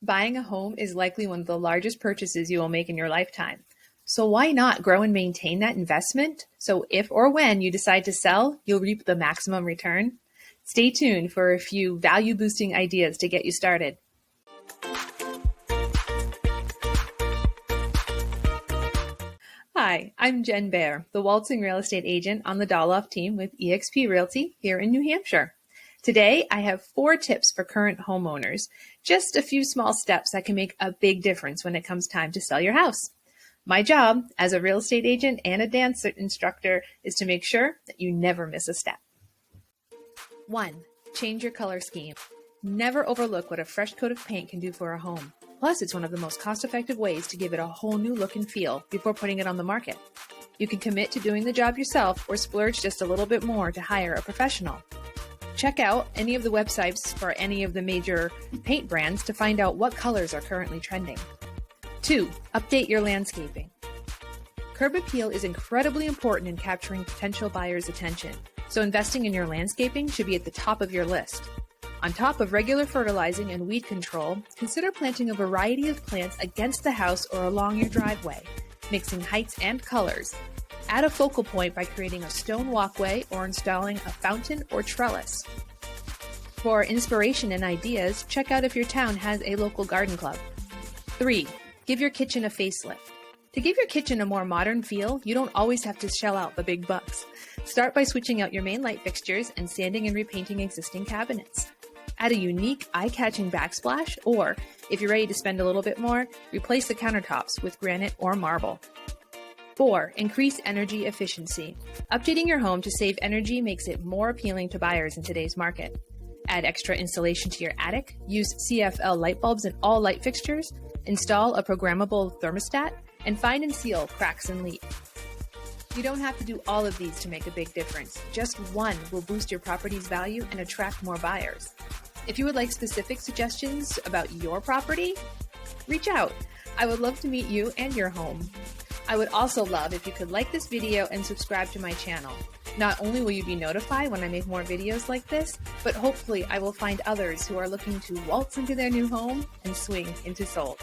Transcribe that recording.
Buying a home is likely one of the largest purchases you will make in your lifetime. So why not grow and maintain that investment so if or when you decide to sell, you'll reap the maximum return? Stay tuned for a few value-boosting ideas to get you started. Hi, I'm Jenn Baer, the waltzing real estate agent on the Dolloff Team with eXp Realty here in New Hampshire. Today, I have 4 tips for current homeowners, just a few small steps that can make a big difference when it comes time to sell your house. My job as a real estate agent and a dance instructor is to make sure that you never miss a step. 1. Change your color scheme. Never overlook what a fresh coat of paint can do for a home. Plus, it's one of the most cost-effective ways to give it a whole new look and feel before putting it on the market. You can commit to doing the job yourself or splurge just a little bit more to hire a professional. Check out any of the websites for any of the major paint brands to find out what colors are currently trending. 2. Update your landscaping. Curb appeal is incredibly important in capturing potential buyers' attention, so investing in your landscaping should be at the top of your list. On top of regular fertilizing and weed control, consider planting a variety of plants against the house or along your driveway, mixing heights and colors. Add a focal point by creating a stone walkway or installing a fountain or trellis. For inspiration and ideas, check out if your town has a local garden club. 3. Give your kitchen a facelift. To give your kitchen a more modern feel, you don't always have to shell out the big bucks. Start by switching out your main light fixtures and sanding and repainting existing cabinets. Add a unique, eye-catching backsplash, or, if you're ready to spend a little bit more, replace the countertops with granite or marble. 4. Increase energy efficiency. Updating your home to save energy makes it more appealing to buyers in today's market. Add extra insulation to your attic, use CFL light bulbs in all light fixtures, install a programmable thermostat, and find and seal cracks and leaks. You don't have to do all of these to make a big difference. Just one will boost your property's value and attract more buyers. If you would like specific suggestions about your property, reach out. I would love to meet you and your home. I would also love if you could like this video and subscribe to my channel. Not only will you be notified when I make more videos like this, but hopefully I will find others who are looking to waltz into their new home and swing into sold.